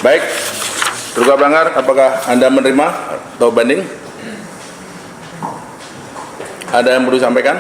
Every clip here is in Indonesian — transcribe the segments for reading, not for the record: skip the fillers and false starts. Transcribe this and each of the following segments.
Baik, terduga pelanggar, apakah Anda menerima atau banding? Ada yang perlu disampaikan?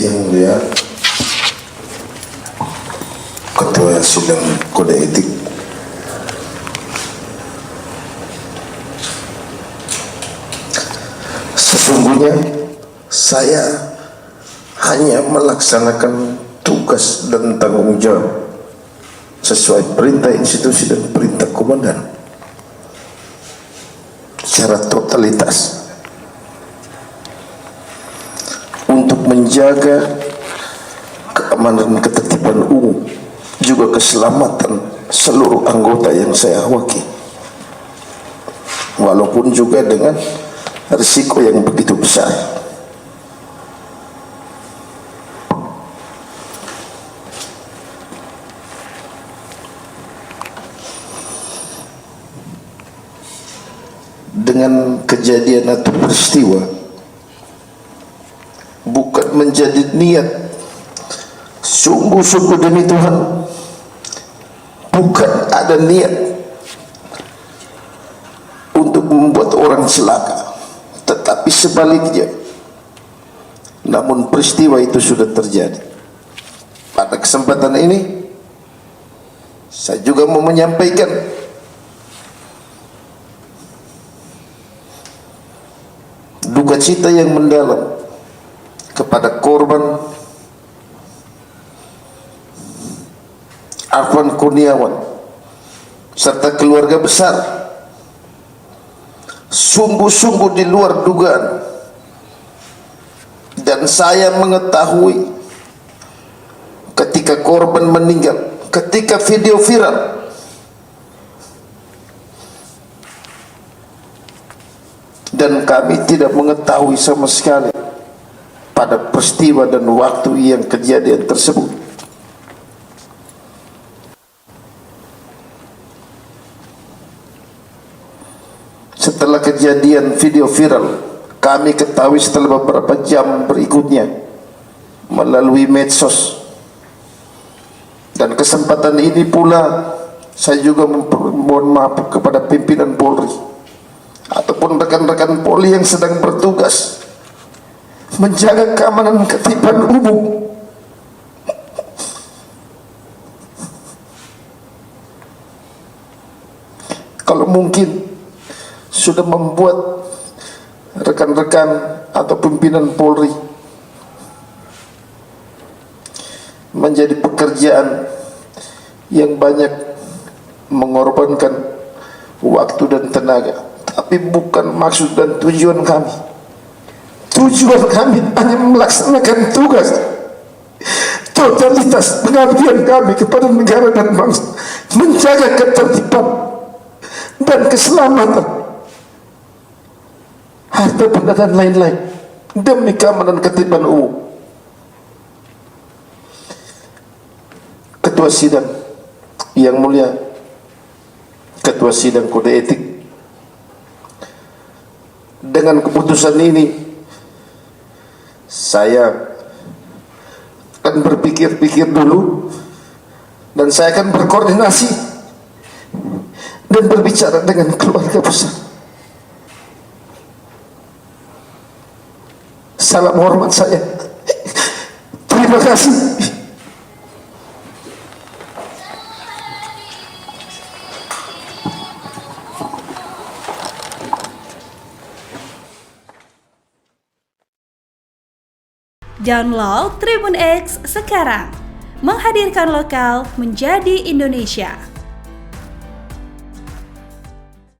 Yang Mulia Ketua Sidang Kode Etik, sesungguhnya saya hanya melaksanakan tugas dan tanggung jawab sesuai perintah institusi dan perintah komandan secara totalitas untuk menjaga keamanan dan ketertiban umum, juga keselamatan seluruh anggota yang saya wakili, walaupun juga dengan risiko yang begitu besar. Dengan kejadian atau peristiwa bukan menjadi niat, sungguh-sungguh demi Tuhan, bukan ada niat untuk membuat orang celaka, tetapi sebaliknya. Namun peristiwa itu sudah terjadi. Pada kesempatan ini saya juga mau menyampaikan duka cita yang mendalam kepada korban Arfan Kurniawan serta keluarga besar. Sungguh-sungguh di luar dugaan, dan saya mengetahui ketika korban meninggal, ketika video viral, dan kami tidak mengetahui sama sekali pada peristiwa dan waktu yang kejadian tersebut. Setelah kejadian video viral, kami ketahui setelah beberapa jam berikutnya melalui medsos. Dan kesempatan ini pula saya juga mohon maaf kepada pimpinan Polri ataupun rekan-rekan Polri yang sedang bertugas menjaga keamanan ketertiban umum. Kalau mungkin sudah membuat rekan-rekan atau pimpinan Polri menjadi pekerjaan yang banyak mengorbankan waktu dan tenaga, tapi bukan maksud dan tujuan kami. Tujuan kami hanya melaksanakan tugas totalitas pengabdian kami kepada negara dan bangsa, menjaga ketertiban dan keselamatan, harta benda dan lain-lain demi keamanan ketertiban umum. Ketua Sidang yang mulia, Ketua Sidang Kode Etik, dengan keputusan ini saya akan berpikir-pikir dulu, dan saya akan berkoordinasi dan berbicara dengan keluarga besar. Salam hormat saya. Terima kasih. Download Tribun X sekarang, menghadirkan lokal menjadi Indonesia.